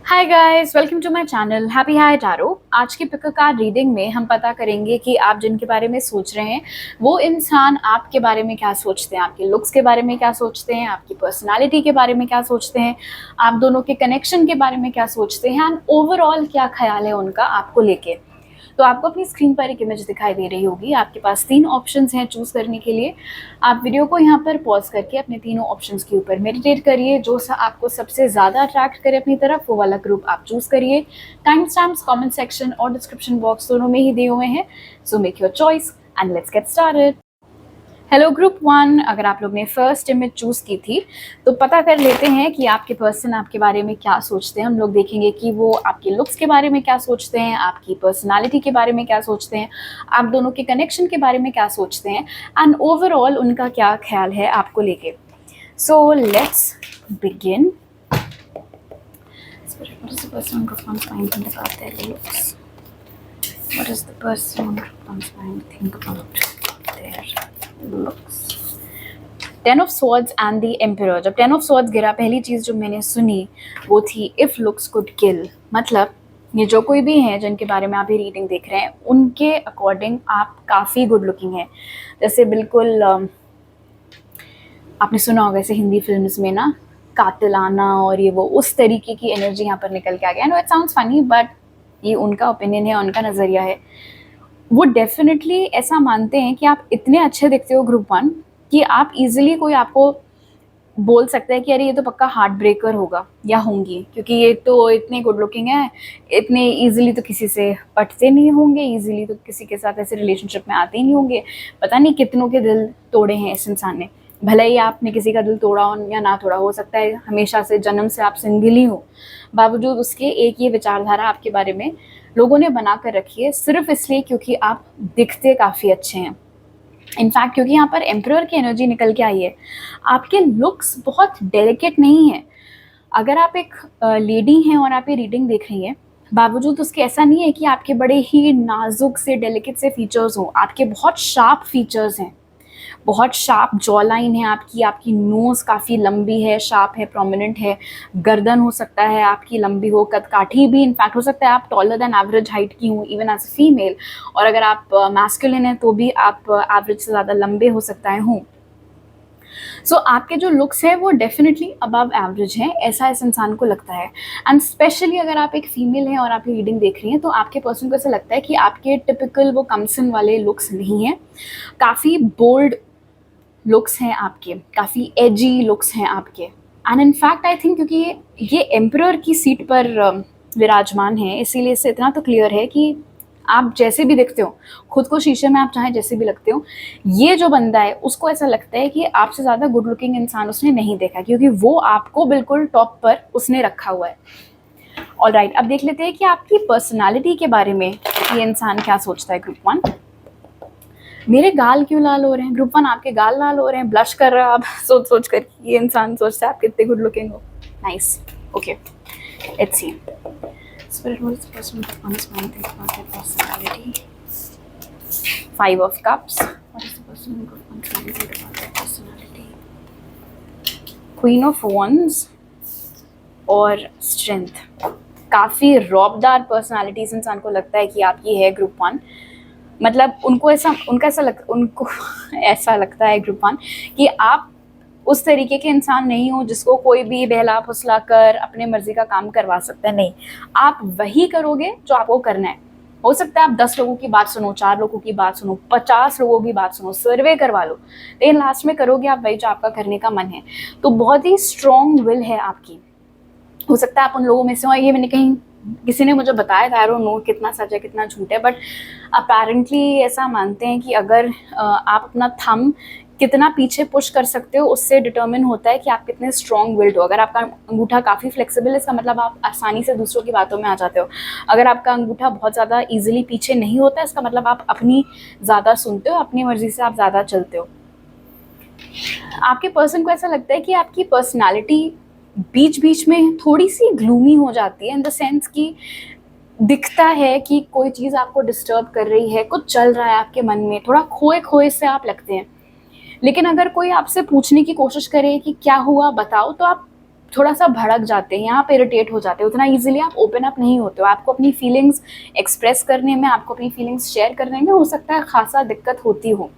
Hi guys, welcome to my channel happy high tarot. आज की pick card reading में हम पता करेंगे कि आप जिनके बारे में सोच रहे हैं वो इंसान आपके बारे में क्या सोचते हैं, आपके लुक्स के बारे में क्या सोचते हैं, आपकी पर्सनालिटी के बारे में क्या सोचते हैं, आप दोनों के कनेक्शन के बारे में क्या सोचते हैं एंड ओवरऑल क्या ख्याल है उनका आपको लेके। तो आपको अपनी स्क्रीन पर एक इमेज दिखाई दे रही होगी। आपके पास 3 ऑप्शंस हैं चूज करने के लिए। आप वीडियो को यहाँ पर पॉज करके अपने तीनों ऑप्शंस के ऊपर मेडिटेट करिए। जो सा आपको सबसे ज़्यादा अट्रैक्ट करे अपनी तरफ वो वाला ग्रुप आप चूज करिए। टाइम स्टैम्प्स कमेंट सेक्शन और डिस्क्रिप्शन बॉक्स दोनों में ही दिए हुए हैं। So make your choice and let's get started. Hello group 1, अगर आप लोग ने फर्स्ट इमेज चूज की थी तो पता कर लेते हैं कि आपके पर्सन आपके बारे में क्या सोचते हैं। हम लोग देखेंगे कि वो आपके लुक्स के बारे में क्या सोचते हैं, आपकी पर्सनालिटी के बारे में क्या सोचते हैं, आप दोनों के कनेक्शन के बारे में क्या सोचते हैं एंड ओवरऑल उनका क्या ख्याल है आपको लेके। So let's begin. What is the person on group 1's mind think about their looks? What is the person on group 1's mind think about their looks? 10 of swords and the emperor. जब 10 of swords गिरा पहली चीज़ जो मैंने सुनी वो थी if looks could किल। मतलब ये जो कोई भी हैं जिनके बारे में आप ये रीडिंग देख रहे हैं उनके अकॉर्डिंग आप काफ़ी गुड लुकिंग हैं। जैसे बिल्कुल आपने सुना होगा ऐसे हिंदी फिल्म्स में ना कातिलाना और ये वो उस तरीके की एनर्जी यहाँ पर निकल के आ गया। No it sounds funny but ये उनका ओपिनियन है, उनका नज़रिया है। वो डेफिनेटली ऐसा मानते हैं कि आप इतने अच्छे दिखते हो ग्रुप 1 कि आप इजीली कोई आपको बोल सकता है कि अरे ये तो पक्का हार्ट ब्रेकर होगा या होंगी, क्योंकि ये तो इतने गुड लुकिंग है, इतने इजीली तो किसी से पटते नहीं होंगे, इजीली तो किसी के साथ ऐसे रिलेशनशिप में आते ही नहीं होंगे। पता नहीं कितनों के दिल तोड़े हैं इस इंसान ने। भले ही आपने किसी का दिल तोड़ा हो या ना तोड़ा, हो सकता है हमेशा से जन्म से आप सिंगल ही हो, बावजूद उसके एक ये विचारधारा आपके बारे में लोगों ने बना कर रखी है सिर्फ इसलिए क्योंकि आप दिखते काफ़ी अच्छे हैं। इनफैक्ट क्योंकि यहाँ पर एम्परर की एनर्जी निकल के आई है, आपके लुक्स बहुत डेलिकेट नहीं है। अगर आप एक लेडी हैं और आप ये रीडिंग देख रही हैं, बावजूद उसके ऐसा नहीं है कि आपके बड़े ही नाजुक से डेलिकेट से फीचर्स हों। आपके बहुत शार्प फीचर्स हैं, बहुत शार्प जॉ लाइन है आपकी, आपकी नोज़ काफ़ी लंबी है, शार्प है, प्रोमिनेंट है, गर्दन हो सकता है आपकी लंबी हो, कदकाठी भी इनफैक्ट हो सकता है आप टॉलर देन एवरेज हाइट की हूँ इवन एज अ फीमेल, और अगर आप मैस्कुलिन हैं तो भी आप एवरेज से ज़्यादा लंबे हो सकता है हूँ। सो आपके जो लुक्स है वो डेफिनेटली अबव एवरेज हैं, ऐसा इस इंसान को लगता है। एंड स्पेशली अगर आप एक फीमेल हैं और आप ये रीडिंग देख रही हैं तो आपके पर्सन को ऐसा लगता है कि आपके टिपिकल वो कमसन वाले लुक्स नहीं हैं, काफ़ी बोल्ड लुक्स हैं आपके, काफ़ी एजी लुक्स हैं आपके। एंड इनफैक्ट आई थिंक क्योंकि ये एम्परर की सीट पर विराजमान है इसीलिए इससे इतना तो क्लियर है कि आप जैसे भी दिखते हो, खुद को शीशे में आप चाहे जैसे भी लगते हो, ये जो बंदा है उसको ऐसा लगता है कि आपसे ज़्यादा गुड लुकिंग इंसान उसने नहीं देखा, क्योंकि वो आपको बिल्कुल टॉप पर उसने रखा हुआ है। ऑलराइट, अब देख लेते हैं कि आपकी पर्सनालिटी के बारे में ये इंसान क्या सोचता है। ग्रुप 1, मेरे गाल क्यों लाल हो रहे हैं? ग्रुप 1 आपके गाल लाल हो रहे हैं, ब्लश कर रहा है आप सोच सोच कर ये इंसान सोचता है आप कितने गुड लुकिंग हो। Nice, okay, let's see. Spirit, what is the person with one's mind think about their personality? 5 of Cups. What is the person with one's mind think about their personality? Queen of Wands और Strength. काफ़ी रौबदार personality इस इंसान को लगता है कि आपकी है ग्रुप 1। मतलब उनको ऐसा लगता है ग्रुप 1 कि आप उस तरीके के इंसान नहीं हो जिसको कोई भी बहला फुसला कर अपने मर्जी का काम करवा सकता है। नहीं, आप वही करोगे जो आपको करना है। हो सकता है आप 10 लोगों की बात सुनो, 4 लोगों की बात सुनो, 50 लोगों की बात सुनो, सर्वे करवा लो, लेकिन लास्ट में करोगे आप वही जो आपका करने का मन है। तो बहुत ही स्ट्रॉन्ग विल है आपकी। हो सकता है आप उन लोगों में से हो, ये मैंने कहीं किसी ने मुझे बताया था, आई डोंट नो कितना सच है कितना झूठ है, बट अपेरेंटली ऐसा मानते हैं कि अगर आप अपना थंब कितना पीछे पुश कर सकते हो उससे डिटर्मिन होता है कि आप कितने स्ट्रॉन्ग विल्ड हो। अगर आपका अंगूठा काफ़ी फ्लेक्सिबल है इसका मतलब आप आसानी से दूसरों की बातों में आ जाते हो। अगर आपका अंगूठा बहुत ज़्यादा ईजिली पीछे नहीं होता इसका मतलब आप अपनी ज़्यादा सुनते हो, अपनी मर्जी से आप ज़्यादा चलते हो। आपके पर्सन को ऐसा लगता है कि आपकी पर्सनैलिटी बीच बीच में थोड़ी सी ग्लूमी हो जाती है, इन द सेंस कि दिखता है कि कोई चीज़ आपको डिस्टर्ब कर रही है, कुछ चल रहा है आपके मन में, थोड़ा खोए खोए से आप लगते हैं। लेकिन अगर कोई आपसे पूछने की कोशिश करे कि क्या हुआ बताओ, तो आप थोड़ा सा भड़क जाते हैं, यहाँ पे इरिटेट हो जाते हैं, उतना इजीली आप ओपन अप नहीं होते हो। आपको अपनी फीलिंग्स एक्सप्रेस करने में, आपको अपनी फीलिंग्स शेयर करने में हो सकता है खासा दिक्कत होती हो।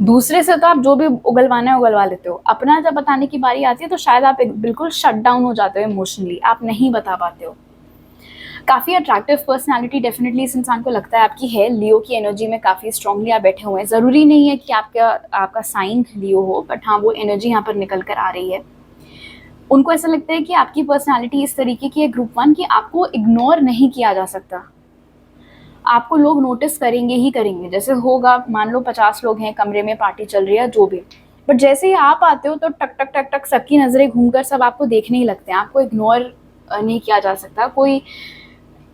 दूसरे से तो आप जो भी उगलवाना है उगलवा लेते हो, अपना जब बताने की बारी आती है तो शायद आप बिल्कुल शट डाउन हो जाते हो इमोशनली, आप नहीं बता पाते हो। काफ़ी अट्रैक्टिव पर्सनालिटी डेफिनेटली इस इंसान को लगता है आपकी है। लियो की एनर्जी में काफ़ी स्ट्रांगली आप बैठे हुए हैं। ज़रूरी नहीं है कि आपका साइन लियो हो, बट हाँ वो एनर्जी यहाँ पर निकल कर आ रही है। उनको ऐसा लगता है कि आपकी पर्सनालिटी इस तरीके की है ग्रुप 1 कि आपको इग्नोर नहीं किया जा सकता। आपको लोग नोटिस करेंगे ही करेंगे। जैसे होगा, मान लो 50 लोग हैं कमरे में, पार्टी चल रही है जो भी, बट जैसे ही आप आते हो तो टक टक टक टक सबकी नज़रें घूमकर सब आपको देखने ही लगते हैं। आपको इग्नोर नहीं किया जा सकता। कोई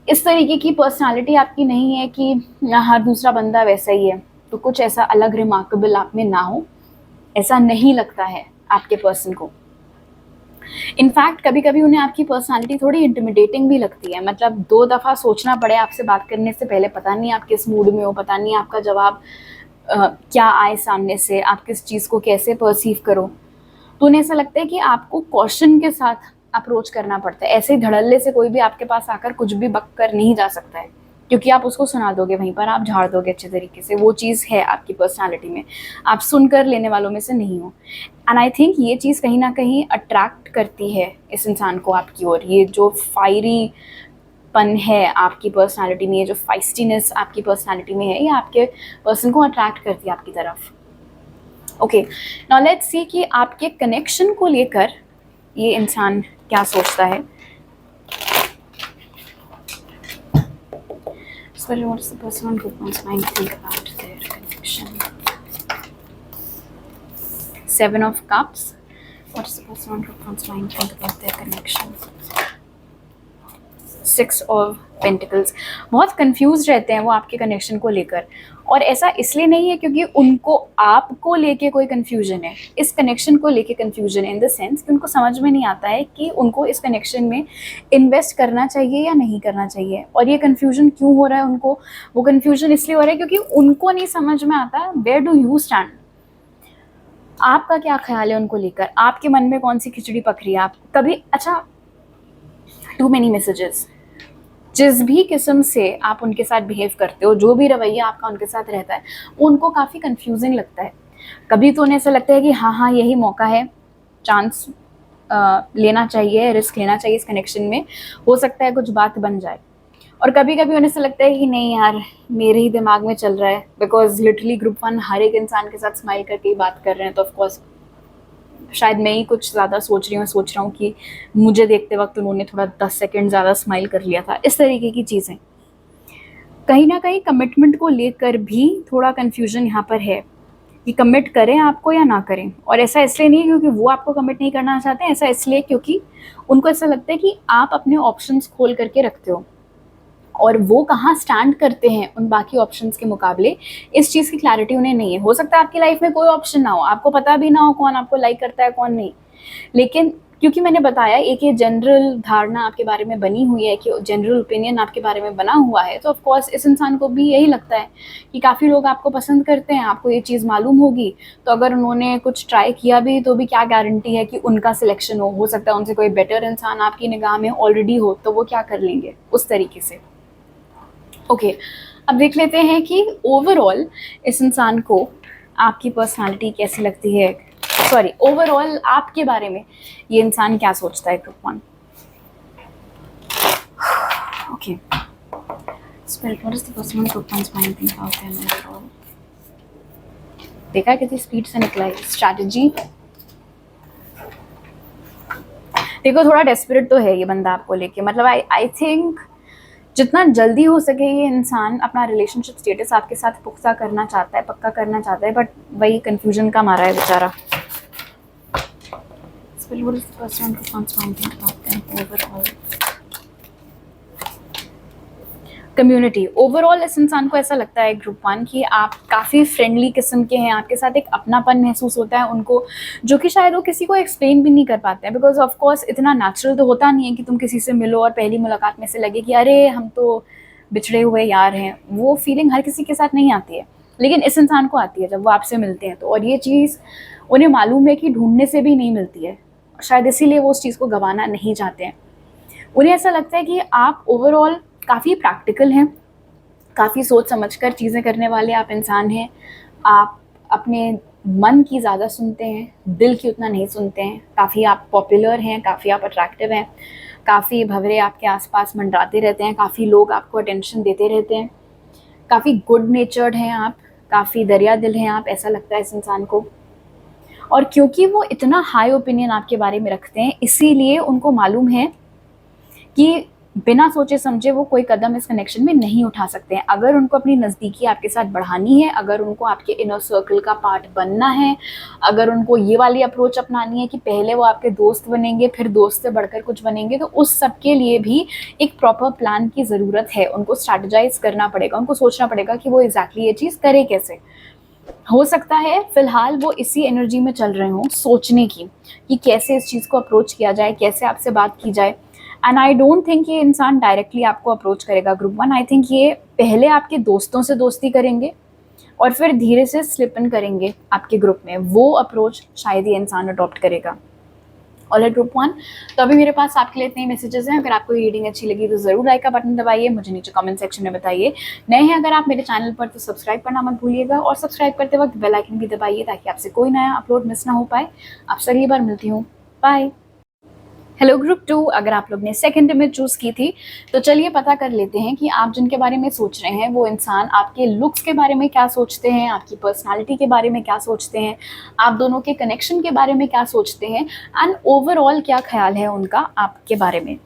इस तरीके की पर्सनालिटी आपकी नहीं है कि हर दूसरा बंदा वैसा ही है, तो कुछ ऐसा अलग रिमार्केबल आप में ना हो, ऐसा नहीं लगता है आपके पर्सन को। इनफैक्ट कभी कभी उन्हें आपकी पर्सनालिटी थोड़ी इंटिमिडेटिंग भी लगती है। मतलब 2 दफ़ा सोचना पड़े आपसे बात करने से पहले, पता नहीं आप किस मूड में हो, पता नहीं आपका जवाब क्या आए सामने से, आप किस चीज़ को कैसे परसीव करो। तो उन्हें ऐसा लगता है कि आपको कॉशन के साथ अप्रोच करना पड़ता है। ऐसे ही धड़ल्ले से कोई भी आपके पास आकर कुछ भी बक कर नहीं जा सकता है, क्योंकि आप उसको सुना दोगे, वहीं पर आप झाड़ दोगे अच्छे तरीके से। वो चीज़ है आपकी पर्सनालिटी में, आप सुनकर लेने वालों में से नहीं हो। एंड आई थिंक ये चीज़ कहीं ना कहीं अट्रैक्ट करती है इस इंसान को आपकी ओर। ये जो फायरी पन है आपकी पर्सनालिटी में, ये जो फाइस्टीनेस आपकी पर्सनालिटी में है, ये आपके पर्सन को अट्रैक्ट करती है आपकी तरफ। ओके, नाउ लेट्स सी कि आपके कनेक्शन को लेकर ये इंसान क्या सोचता है। So what is the person on group one's mind think about their connection? 7 of Cups. What is the person on group one's mind think about their connection? 6 of Pentacles. बहुत कंफ्यूज रहते हैं वो आपके कनेक्शन को लेकर, और ऐसा इसलिए नहीं है क्योंकि उनको आपको लेके कोई कंफ्यूजन है, इस कनेक्शन को लेके कंफ्यूजन है इन द सेंस कि उनको समझ में नहीं आता है कि उनको इस कनेक्शन में इन्वेस्ट करना चाहिए या नहीं करना चाहिए। और ये कंफ्यूजन क्यों हो रहा है उनको? वो कंफ्यूजन इसलिए हो रहा है क्योंकि उनको नहीं समझ में आता वेयर डू यू स्टैंड। आपका क्या ख्याल है उनको लेकर, आपके मन में कौन सी खिचड़ी पक रही है। आप कभी, अच्छा, टू मेनी मैसेजेस, जिस भी किस्म से आप उनके साथ बिहेव करते हो, जो भी रवैया आपका उनके साथ रहता है, वो उनको काफ़ी कंफ्यूजिंग लगता है। कभी तो उन्हें ऐसा लगता है कि हाँ हाँ यही मौका है, चांस लेना चाहिए, रिस्क लेना चाहिए इस कनेक्शन में, हो सकता है कुछ बात बन जाए। और कभी कभी उन्हें ऐसा लगता है कि नहीं यार, मेरे ही दिमाग में चल रहा है, बिकॉज लिटरली ग्रुप 1 हर एक इंसान के साथ स्माइल करके ही बात कर रहे हैं, तो ऑफकोर्स शायद मैं ही कुछ ज़्यादा सोच रहा हूँ कि मुझे देखते वक्त उन्होंने थोड़ा 10 सेकंड ज़्यादा स्माइल कर लिया था। इस तरीके की चीज़ें, कहीं ना कहीं कमिटमेंट को लेकर भी थोड़ा कन्फ्यूजन यहाँ पर है कि कमिट करें आपको या ना करें। और ऐसा इसलिए नहीं क्योंकि वो आपको कमिट नहीं करना चाहते हैं, ऐसा इसलिए क्योंकि उनको ऐसा लगता है कि आप अपने ऑप्शंस खोल करके रखते हो, और वो कहाँ स्टैंड करते हैं उन बाकी ऑप्शंस के मुकाबले, इस चीज़ की क्लैरिटी उन्हें नहीं है। हो सकता है आपकी लाइफ में कोई ऑप्शन ना हो, आपको पता भी ना हो कौन आपको लाइक करता है कौन नहीं, लेकिन क्योंकि मैंने बताया एक ये जनरल धारणा आपके बारे में बनी हुई है, कि जनरल ओपिनियन आपके बारे में बना हुआ है, तो ऑफकोर्स इस इंसान को भी यही लगता है कि काफ़ी लोग आपको पसंद करते हैं, आपको ये चीज़ मालूम होगी, तो अगर उन्होंने कुछ ट्राई किया भी तो भी क्या गारंटी है कि उनका सिलेक्शन हो सकता है उनसे कोई बेटर इंसान आपकी निगाह में ऑलरेडी हो, तो वो क्या कर लेंगे उस तरीके से। ओके, अब देख लेते हैं कि ओवरऑल इस इंसान को आपकी पर्सनालिटी कैसी लगती है, सॉरी ओवरऑल आपके बारे में ये इंसान क्या सोचता है group 1। Okay, spirit, what is the person group 1's mind think about them overall? देखा कितनी स्पीड से निकला है स्ट्रैटेजी। देखो थोड़ा डेस्परेट तो है ये बंदा आपको लेके, मतलब आई थिंक जितना जल्दी हो सके ये इंसान अपना रिलेशनशिप स्टेटस आपके साथ पुख्ता करना चाहता है, पक्का करना चाहता है, बट वही कंफ्यूजन का मारा है बेचारा। कम्युनिटी, ओवरऑल इस इंसान को ऐसा लगता है ग्रुप 1 कि आप काफ़ी फ्रेंडली किस्म के हैं, आपके साथ एक अपनापन महसूस होता है उनको, जो कि शायद वो किसी को एक्सप्लेन भी नहीं कर पाते हैं, बिकॉज ऑफ कोर्स इतना नेचुरल तो होता नहीं है कि तुम किसी से मिलो और पहली मुलाकात में से लगे कि अरे हम तो बिछड़े हुए यार हैं। वो फीलिंग हर किसी के साथ नहीं आती है, लेकिन इस इंसान को आती है जब वो आपसे मिलते हैं तो। और ये चीज़ उन्हें मालूम है कि ढूंढने से भी नहीं मिलती है, शायद इसीलिए वो उस चीज़ को गंवाना नहीं चाहते हैं। उन्हें ऐसा लगता है कि आप ओवरऑल काफ़ी प्रैक्टिकल हैं, काफ़ी सोच समझकर चीज़ें करने वाले आप इंसान हैं। आप अपने मन की ज़्यादा सुनते हैं, दिल की उतना नहीं सुनते हैं। काफ़ी आप पॉपुलर हैं, काफ़ी आप अट्रैक्टिव हैं, काफ़ी भंवरे आपके आसपास मंडराते रहते हैं, काफ़ी लोग आपको अटेंशन देते रहते हैं, काफ़ी गुड नेचर्ड हैं आप, काफ़ी दरिया दिल हैं आप, ऐसा लगता है इस इंसान को। और क्योंकि वो इतना हाई ओपिनियन आपके बारे में रखते हैं, इसीलिए उनको मालूम है कि बिना सोचे समझे वो कोई कदम इस कनेक्शन में नहीं उठा सकते हैं। अगर उनको अपनी नज़दीकी आपके साथ बढ़ानी है, अगर उनको आपके इनर सर्कल का पार्ट बनना है, अगर उनको ये वाली अप्रोच अपनानी है कि पहले वो आपके दोस्त बनेंगे, फिर दोस्त से बढ़कर कुछ बनेंगे, तो उस सब के लिए भी एक प्रॉपर प्लान की ज़रूरत है। उनको स्ट्रैटेजाइज करना पड़ेगा, उनको सोचना पड़ेगा कि वो एग्जैक्टली ये चीज़ करे कैसे। हो सकता है फिलहाल वो इसी एनर्जी में चल रहे हों, सोचने की कि कैसे इस चीज़ को अप्रोच किया जाए, कैसे आपसे बात की जाए। एंड आई डोंट थिंक ये इंसान डायरेक्टली आपको अप्रोच करेगा ग्रुप वन। आई थिंक ये पहले आपके दोस्तों से दोस्ती करेंगे और फिर धीरे से स्लिप इन करेंगे आपके ग्रुप में। वो अप्रोच शायद ये इंसान अडॉप्ट करेगा। ऑलराइट ग्रुप वन, तो अभी मेरे पास आपके लिए इतने मैसेजेस हैं। अगर आपको ये रीडिंग अच्छी लगी तो ज़रूर लाइक का बटन दबाइए, मुझे नीचे कमेंट सेक्शन में बताइए। नए हैं अगर आप मेरे चैनल पर तो सब्सक्राइब करना मत भूलिएगा, और सब्सक्राइब करते वक्त बेल आइकन भी दबाइए ताकि आपसे कोई नया अपलोड मिस ना हो पाए। आपसे अगली बार मिलती हूँ, बाय। हेलो ग्रुप टू, अगर आप लोग ने सेकंड इमेज चूज़ की थी तो चलिए पता कर लेते हैं कि आप जिनके बारे में सोच रहे हैं वो इंसान आपके लुक्स के बारे में क्या सोचते हैं, आपकी पर्सनालिटी के बारे में क्या सोचते हैं, आप दोनों के कनेक्शन के बारे में क्या सोचते हैं, एंड ओवरऑल क्या ख्याल है उनका आपके बारे में।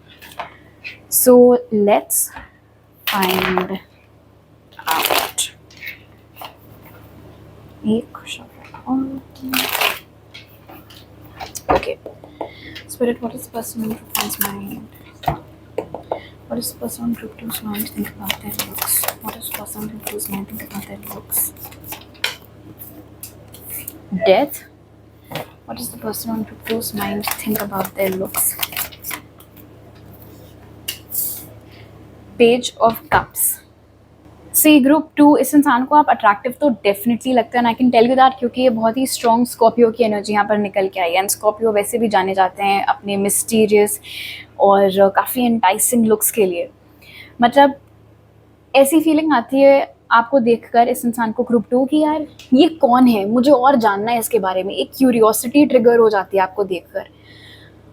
So let's find out. Okay Spirit, what is the person in group one's mind? What is the person in group two's mind think about their looks? What is the person in group two's mind think about their looks? Death. What is the person in group two's mind think about their looks? Page of Cups. See group two, इस इंसान को आप attractive तो definitely लगता है, I can tell you that, क्योंकि ये बहुत ही स्ट्रॉन्ग स्कॉर्पियो की एनर्जी यहाँ पर निकल के आई है। एंड स्कॉर्पियो वैसे भी जाने जाते हैं अपने मिस्टीरियस और काफ़ी एंटाइसिंग लुक्स के लिए। मतलब ऐसी फीलिंग आती है आपको देखकर इस इंसान को ग्रुप टू की यार ये कौन है, मुझे और जानना है इसके बारे में। एक क्यूरियोसिटी ट्रिगर हो जाती है आपको देखकर।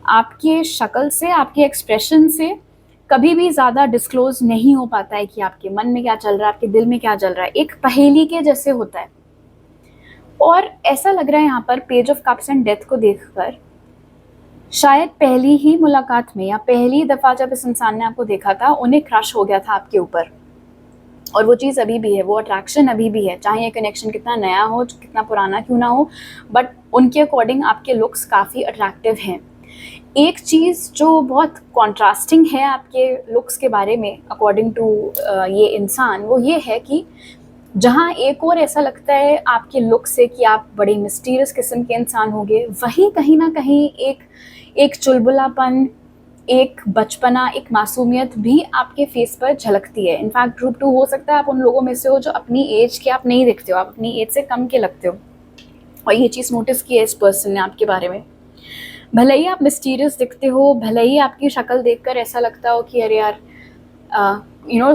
आपके शक्ल से, आपके एक्सप्रेशन से कभी भी ज़्यादा डिस्क्लोज नहीं हो पाता है कि आपके मन में क्या चल रहा है, आपके दिल में क्या चल रहा है। एक पहेली के जैसे होता है। और ऐसा लग रहा है यहाँ पर page of cups and death को देखकर शायद पहली ही मुलाकात में या पहली दफ़ा जब इस इंसान ने आपको देखा था उन्हें क्रश हो गया था आपके ऊपर। और वो चीज़ अभी भी है, वो अट्रैक्शन अभी भी है, चाहे ये कनेक्शन कितना नया हो, कितना पुराना क्यों ना हो, बट उनके अकॉर्डिंग आपके लुक्स काफ़ी अट्रैक्टिव हैं। एक चीज़ जो बहुत कॉन्ट्रास्टिंग है आपके लुक्स के बारे में अकॉर्डिंग टू ये इंसान, वो ये है कि जहाँ एक और ऐसा लगता है आपके लुक से कि आप बड़े मिस्टीरियस किस्म के इंसान होंगे, वहीं कहीं ना कहीं एक चुलबुलापन, एक बचपना, एक मासूमियत भी आपके फेस पर झलकती है। इनफैक्ट ग्रुप टू हो सकता है आप उन लोगों में से हो जो अपनी एज के आप नहीं दिखते हो, आप अपनी एज से कम के लगते हो, और ये चीज़ नोटिस की है इस पर्सन ने आपके बारे में। भले ही आप मिस्टीरियस दिखते हो, भले ही आपकी शक्ल देखकर ऐसा लगता हो कि अरे यार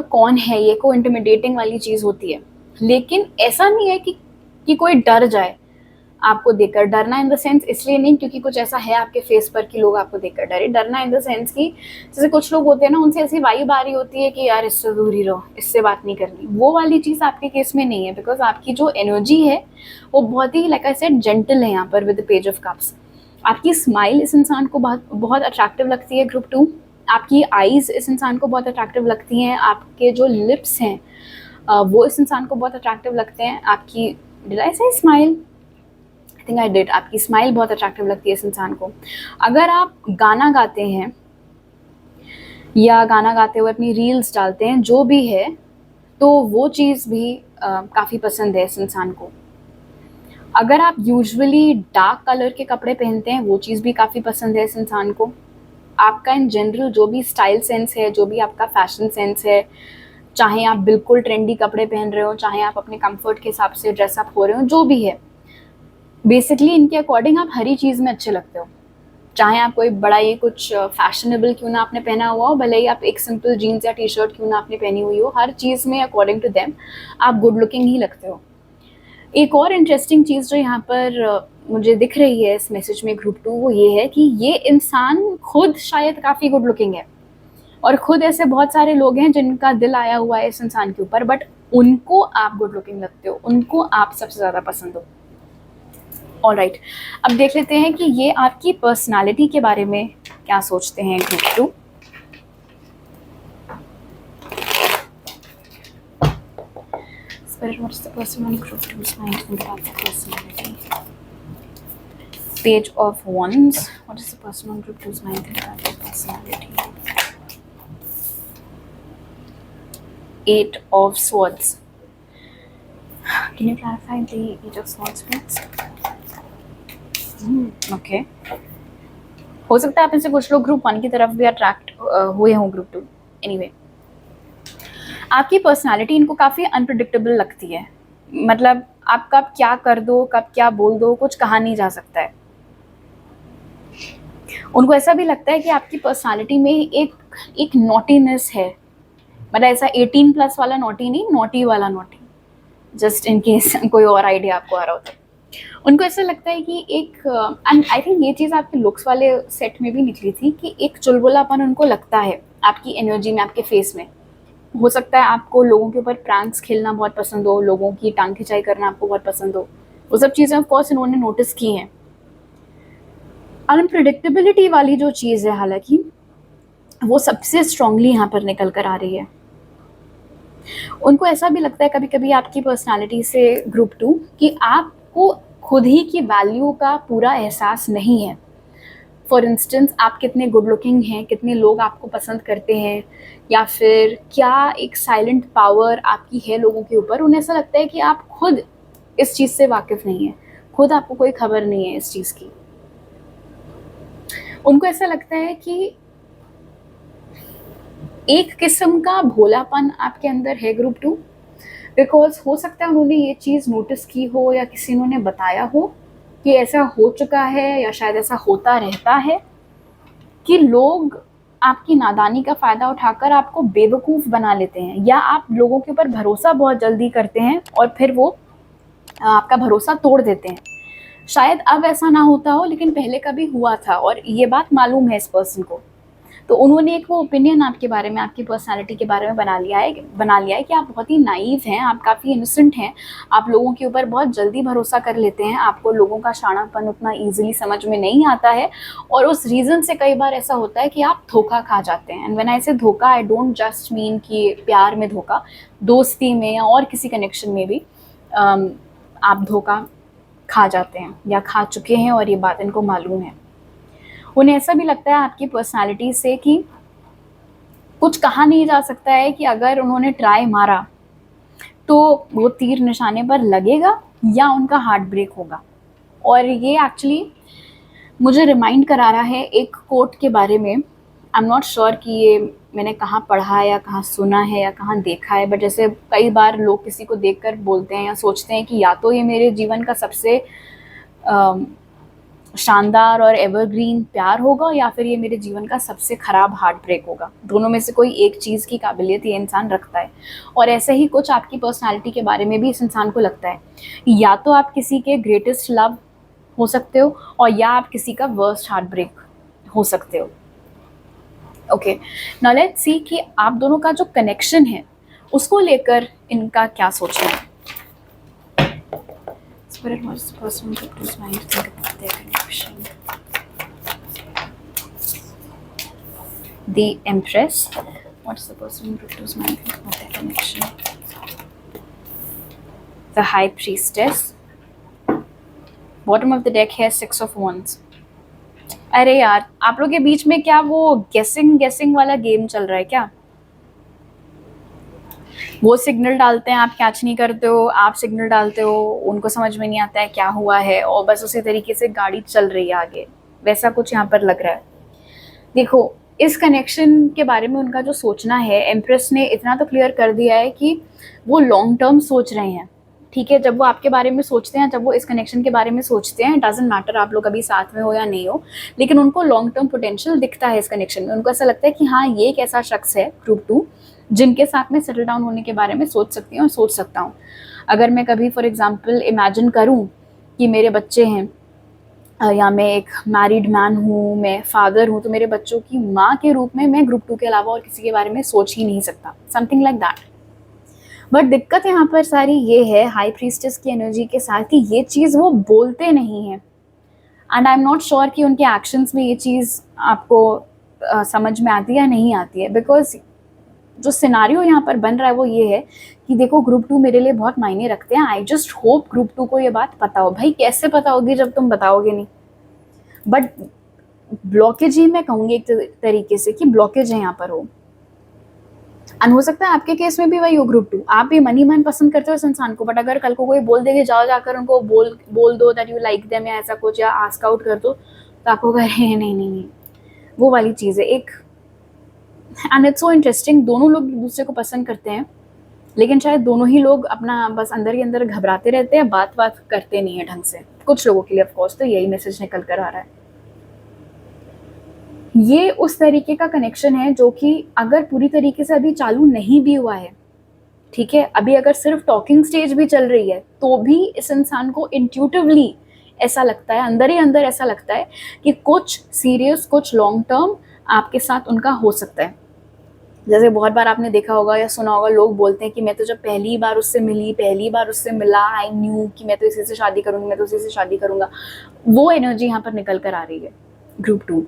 कौन है ये, को इंटिमिडेटिंग वाली चीज़ होती है, लेकिन ऐसा नहीं है कि कोई डर जाए आपको देखकर। डरना इन द सेंस इसलिए नहीं क्योंकि कुछ ऐसा है आपके फेस पर कि लोग आपको देखकर डरे। डरना इन द सेंस कि जैसे कुछ लोग होते हैं ना, उनसे ऐसी वाइब आ रही होती है कि यार इससे दूर ही रहो, इससे बात नहीं करनी। वो वाली चीज़ आपके केस में नहीं है, बिकॉज आपकी जो एनर्जी है वो बहुत ही लाइक आई सेड जेंटल है यहाँ पर with the page of cups. आपकी स्माइल इस इंसान को बहुत अट्रैक्टिव लगती है ग्रुप टू। आपकी आईज़ इस इंसान को बहुत अट्रैक्टिव लगती हैं। आपके जो लिप्स हैं वो इस इंसान को बहुत अट्रैक्टिव लगते हैं। आपकी डिड आई से smile, I think I did, आपकी स्माइल बहुत अट्रैक्टिव लगती है इस इंसान को। अगर आप गाना गाते हैं या गाना गाते हुए अपनी रील्स डालते हैं, जो भी है, तो वो चीज़ भी काफ़ी पसंद है इस इंसान को। अगर आप यूजुअली डार्क कलर के कपड़े पहनते हैं, वो चीज़ भी काफ़ी पसंद है इस इंसान को। आपका इन जनरल जो भी स्टाइल सेंस है, जो भी आपका फैशन सेंस है, चाहे आप बिल्कुल ट्रेंडी कपड़े पहन रहे हो, चाहे आप अपने कंफर्ट के हिसाब से ड्रेसअप हो रहे हो, जो भी है, बेसिकली इनके अकॉर्डिंग आप हर ही चीज़ में अच्छे लगते हो। चाहे आप कोई बड़ा ही कुछ फैशनेबल क्यों ना आपने पहना हुआ हो, भले ही आप एक सिंपल जीन्स या टी शर्ट क्यों ना आपने पहनी हुई हो, हर चीज़ में अकॉर्डिंग टू देम आप गुड लुकिंग ही लगते हो। एक और इंटरेस्टिंग चीज़ जो यहाँ पर मुझे दिख रही है इस मैसेज में ग्रुप 2, वो ये है कि ये इंसान खुद शायद काफ़ी गुड लुकिंग है और खुद ऐसे बहुत सारे लोग हैं जिनका दिल आया हुआ है इस इंसान के ऊपर, बट उनको आप गुड लुकिंग लगते हो, उनको आप सबसे ज़्यादा पसंद हो। ऑलराइट, अब देख लेते हैं कि ये आपकी पर्सनालिटी के बारे में क्या सोचते हैं group 2। Spirit, what is the person on group 2's mind think about their personality? Page of Wands. What is the person on group 2's mind think about their personality? Eight of Swords. Can you clarify the Eight of Swords, please? Okay. हो सकता है आप इनसे कुछ लोग group 1 की तरफ भी अट्रैक्ट हुए हों ग्रुप 2। एनीवे, आपकी पर्सनालिटी इनको काफ़ी अनप्रिडिक्टेबल लगती है, मतलब आप कब क्या कर दो, कब क्या बोल दो, कुछ कहा नहीं जा सकता है। उनको ऐसा भी लगता है कि आपकी पर्सनालिटी में एक नॉटीनेस है, मतलब ऐसा 18+ वाला नॉटी नहीं, नॉटी वाला नॉटी, जस्ट इन केस कोई और आइडिया आपको आ रहा हो तो। उनको ऐसा लगता है कि एक, एंड आई थिंक ये चीज़ आपके लुक्स वाले सेट में भी निकली थी कि एक चुलबुलापन उनको लगता है आपकी एनर्जी में, आपके फेस में। हो सकता है आपको लोगों के ऊपर प्रैंक्स खेलना बहुत पसंद हो, लोगों की टांग खिंचाई करना आपको बहुत पसंद हो, वो सब चीज़ें ऑफ कोर्स इन्होंने नोटिस की हैं। अनप्रिडिक्टेबिलिटी वाली जो चीज़ है, हालांकि वो सबसे स्ट्रांगली यहाँ पर निकल कर आ रही है। उनको ऐसा भी लगता है कभी कभी आपकी पर्सनालिटी से ग्रुप 2 कि आपको खुद ही की वैल्यू का पूरा एहसास नहीं है। फॉर इंस्टेंस, आप कितने गुड लुकिंग हैं, कितने लोग आपको पसंद करते हैं, या फिर क्या एक साइलेंट पावर आपकी है लोगों के ऊपर, उन्हें ऐसा लगता है कि आप खुद इस चीज़ से वाकिफ़ नहीं है, खुद आपको कोई खबर नहीं है इस चीज़ की। उनको ऐसा लगता है कि एक किस्म का भोलापन आपके अंदर है ग्रुप 2, बिकॉज हो सकता है उन्होंने ये चीज़ नोटिस की हो या किसी ने बताया हो कि ऐसा हो चुका है, या शायद ऐसा होता रहता है कि लोग आपकी नादानी का फ़ायदा उठाकर आपको बेवकूफ़ बना लेते हैं, या आप लोगों के ऊपर भरोसा बहुत जल्दी करते हैं और फिर वो आपका भरोसा तोड़ देते हैं। शायद अब ऐसा ना होता हो, लेकिन पहले कभी हुआ था और ये बात मालूम है इस पर्सन को, तो उन्होंने एक वो ओपिनियन आपके बारे में, आपकी पर्सनालिटी के बारे में बना लिया है कि आप बहुत ही नाइव हैं, आप काफ़ी इनोसेंट हैं, आप लोगों के ऊपर बहुत जल्दी भरोसा कर लेते हैं, आपको लोगों का शानापन उतना ईजिली समझ में नहीं आता है, और उस रीज़न से कई बार ऐसा होता है कि आप धोखा खा जाते हैं। एंड व्हेन आई से धोखा, आई डोंट जस्ट मीन कि प्यार में धोखा, दोस्ती में या और किसी कनेक्शन में भी आप धोखा खा जाते हैं या खा चुके हैं, और ये बात इनको मालूम है। उन्हें ऐसा भी लगता है आपकी पर्सनालिटी से कि कुछ कहा नहीं जा सकता है कि अगर उन्होंने ट्राई मारा तो वो तीर निशाने पर लगेगा या उनका हार्ट ब्रेक होगा। और ये एक्चुअली मुझे रिमाइंड करा रहा है एक कोट के बारे में। आई एम नॉट श्योर कि ये मैंने कहाँ पढ़ा है या कहाँ सुना है या कहाँ देखा है, बट जैसे कई बार लोग किसी को देखकर बोलते हैं या सोचते हैं कि या तो ये मेरे जीवन का सबसे शानदार और एवरग्रीन प्यार होगा, या फिर ये मेरे जीवन का सबसे ख़राब हार्ट ब्रेक होगा। दोनों में से कोई एक चीज़ की काबिलियत ये इंसान रखता है। और ऐसे ही कुछ आपकी पर्सनालिटी के बारे में भी इस इंसान को लगता है, या तो आप किसी के ग्रेटेस्ट लव हो सकते हो, और या आप किसी का वर्स्ट हार्ट ब्रेक हो सकते हो। ओके, नाउ लेट्स सी कि आप दोनों का जो कनेक्शन है उसको लेकर इनका क्या सोचना है। Spirit, what is the person who's mind think about their connection? The Empress. What is the person who's mind think about their connection? The High Priestess. Bottom of the deck है Six of Wands. अरे यार, आप लोग के बीच में क्या वो गेसिंग वाला गेम चल रहा है क्या? वो सिग्नल डालते हैं, आप कैच नहीं करते हो, आप सिग्नल डालते हो, उनको समझ में नहीं आता है क्या हुआ है, और बस उसी तरीके से गाड़ी चल रही है आगे, वैसा कुछ यहाँ पर लग रहा है। देखो, इस कनेक्शन के बारे में उनका जो सोचना है, एम्प्रेस ने इतना तो क्लियर कर दिया है कि वो लॉन्ग टर्म सोच रहे हैं, ठीक है, जब वो आपके बारे में सोचते हैं, जब वो इस कनेक्शन के बारे में सोचते हैं, डजंट मैटर आप लोग अभी साथ में हो या नहीं हो, लेकिन उनको लॉन्ग टर्म पोटेंशियल दिखता है इस कनेक्शन में। उनको ऐसा लगता है कि हाँ, ये एक ऐसा शख्स है ग्रुप 2 जिनके साथ में सेटल डाउन होने के बारे में सोच सकती हूँ और सोच सकता हूँ। अगर मैं कभी फॉर एग्जाम्पल इमेजिन करूँ कि मेरे बच्चे हैं, या मैं एक मैरिड मैन हूँ, मैं फादर हूँ, तो मेरे बच्चों की माँ के रूप में मैं ग्रुप 2 के अलावा और किसी के बारे में सोच ही नहीं सकता, समथिंग लाइक दैट। बट दिक्कत यहाँ पर सारी ये है, हाई प्रीस्टेस की एनर्जी के साथ ही ये चीज़ वो बोलते नहीं हैं, and I am not sure कि उनके एक्शंस में ये चीज़ आपको समझ में आती है या नहीं आती है। बिकॉज जो सिनारियो यहाँ पर बन रहा है वो ये है कि देखो, ग्रुप 2 मेरे लिए बहुत मायने रखते हैं, आई जस्ट होप ग्रुप 2 को ये बात पता हो। भाई कैसे पता होगी जब तुम बताओगे नहीं? बट ब्लॉकेज ही मैं कहूँगी एक तरीके से कि ब्लॉकेज है यहाँ पर हो। एंड हो सकता है आपके केस में भी वही हो ग्रुप 2, आप भी मनी मैन पसंद करते हो इस इंसान को, बट अगर कल को कोई बोल देंगे जाओ जाकर उनको बोल दो दैट यू लाइक देम या ऐसा कुछ, या आस्क आउट कर दो, तो आपको कहे नहीं, वो वाली चीज़ है एक। एंड इट्स सो इंटरेस्टिंग, दोनों लोग एक दूसरे को पसंद करते हैं, लेकिन शायद दोनों ही लोग अपना बस अंदर ही अंदर घबराते रहते हैं, बात करते नहीं है ढंग से। कुछ लोगों के लिए ऑफकोर्स तो यही मैसेज निकल कर आ रहा है। ये उस तरीके का कनेक्शन है जो कि अगर पूरी तरीके से अभी चालू नहीं भी हुआ है, ठीक है, अभी अगर सिर्फ टॉकिंग स्टेज भी चल रही है, तो भी इस इंसान को इंट्यूटिवली ऐसा लगता है, अंदर ही अंदर ऐसा लगता है कि कुछ सीरियस, कुछ लॉन्ग टर्म आपके साथ उनका हो सकता है। जैसे बहुत बार आपने देखा होगा या सुना होगा, लोग बोलते हैं कि मैं तो जब पहली बार उससे मिला, आई न्यू कि मैं तो इसी से शादी करूँगी, मैं तो इसी से शादी करूँगा। वो एनर्जी यहाँ पर निकल कर आ रही है ग्रुप 2।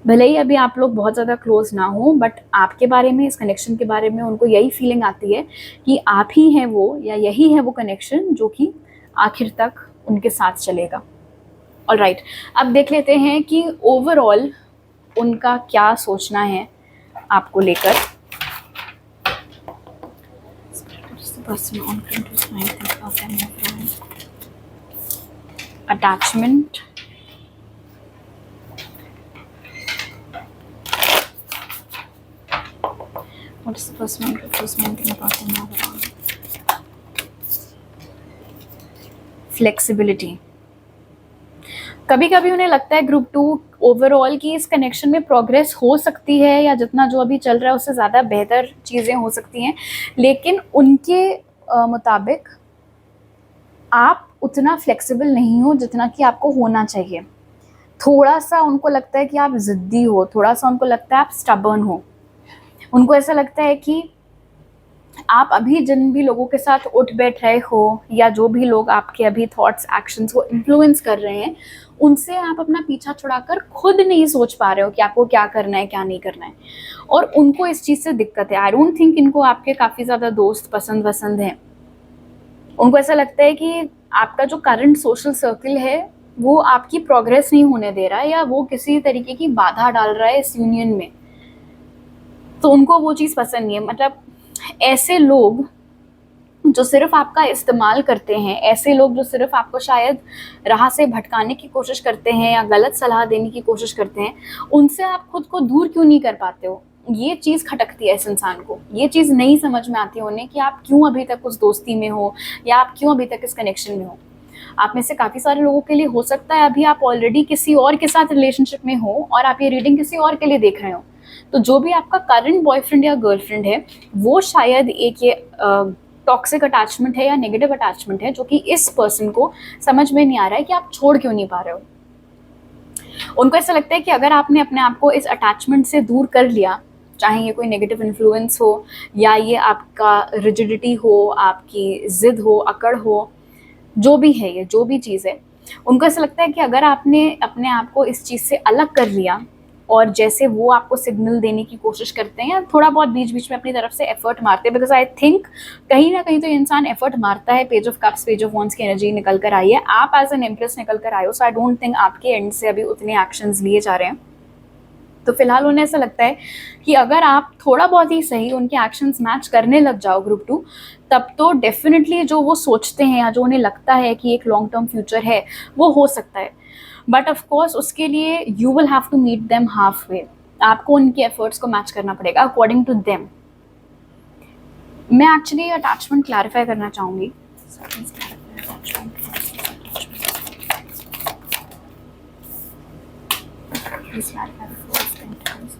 भले ही अभी आप लोग बहुत ज़्यादा क्लोज ना हो, बट आपके बारे में, इस कनेक्शन के बारे में उनको यही फीलिंग आती है कि आप ही हैं वो, या यही है वो कनेक्शन जो कि आखिर तक उनके साथ चलेगा। ऑलराइट, अब देख लेते हैं कि ओवरऑल उनका क्या सोचना है आपको लेकर। Attachment, what is the first one thing about them overall? Flexibility. कभी कभी उन्हें लगता है ग्रुप 2 ओवरऑल की इस कनेक्शन में प्रोग्रेस हो सकती है, या जितना जो अभी चल रहा है उससे ज़्यादा बेहतर चीज़ें हो सकती हैं, लेकिन उनके मुताबिक आप उतना फ्लेक्सिबल नहीं हो जितना कि आपको होना चाहिए। थोड़ा सा उनको लगता है कि आप ज़िद्दी हो, थोड़ा सा उनको लगता है आप स्टबर्न हो। उनको ऐसा लगता है कि आप अभी जिन भी लोगों के साथ उठ बैठ रहे हो, या जो भी लोग आपके अभी थॉट्स, एक्शंस को इन्फ्लुएंस कर रहे हैं, उनसे आप अपना पीछा छुड़ाकर खुद नहीं सोच पा रहे हो कि आपको क्या करना है, क्या नहीं करना है। और उनको इस चीज़ से दिक्कत है। आई डोंट थिंक इनको आपके काफ़ी ज़्यादा दोस्त पसंद हैं। उनको ऐसा लगता है कि आपका जो करंट सोशल सर्कल है वो आपकी प्रोग्रेस नहीं होने दे रहा है, या वो किसी तरीके की बाधा डाल रहा है इस यूनियन में। तो उनको वो चीज़ पसंद नहीं है। मतलब ऐसे लोग जो सिर्फ आपका इस्तेमाल करते हैं, ऐसे लोग जो सिर्फ आपको शायद राह से भटकाने की कोशिश करते हैं या गलत सलाह देने की कोशिश करते हैं, उनसे आप खुद को दूर क्यों नहीं कर पाते हो? ये चीज़ खटकती है इस इंसान को। ये चीज़ नहीं समझ में आती उन्हें कि आप क्यों अभी तक उस दोस्ती में हो, या आप क्यों अभी तक इस कनेक्शन में हो। आप में से काफ़ी सारे लोगों के लिए हो सकता है अभी आप ऑलरेडी किसी और के साथ रिलेशनशिप में हो और आप ये रीडिंग किसी और के लिए देख रहे हो। तो जो भी आपका करंट बॉयफ्रेंड या गर्लफ्रेंड है, वो शायद एक ये टॉक्सिक अटैचमेंट है या नेगेटिव अटैचमेंट है, जो कि इस पर्सन को समझ में नहीं आ रहा है कि आप छोड़ क्यों नहीं पा रहे हो। उनको ऐसा लगता है कि अगर आपने अपने आप को इस अटैचमेंट से दूर कर लिया, चाहे ये कोई नेगेटिव इन्फ्लुएंस हो, या ये आपका रिजिडिटी हो, आपकी जिद हो, अकड़ हो, जो भी है, ये जो भी चीज़ है, उनको ऐसा लगता है कि अगर आपने अपने आप को इस चीज़ से अलग कर लिया, और जैसे वो आपको सिग्नल देने की कोशिश करते हैं या थोड़ा बहुत बीच बीच में अपनी तरफ से एफर्ट मारते हैं, बिकॉज आई थिंक कहीं ना कहीं तो इंसान एफर्ट मारता है। Page of cups, page of wands की एनर्जी निकल कर आई है, आप एज एन एम्प्रेस निकल कर आए हो, सो आई डोंट थिंक आपके एंड से अभी उतने एक्शंस लिए जा रहे हैं। तो फिलहाल उन्हें ऐसा लगता है कि अगर आप थोड़ा बहुत ही सही उनके एक्शंस मैच करने लग जाओ ग्रुप 2, तब तो डेफिनेटली जो वो सोचते हैं या जो उन्हें लगता है कि एक लॉन्ग टर्म फ्यूचर है, वो हो सकता है। बट ऑफ कोर्स उसके लिए you will have to meet them halfway. आपको उनके एफर्ट्स को मैच करना पड़ेगा अकॉर्डिंग टू देम। मैं एक्चुअली अटैचमेंट क्लैरिफाई करना चाहूँगी Something's character attachment. Please clarify the Four of Pentacles.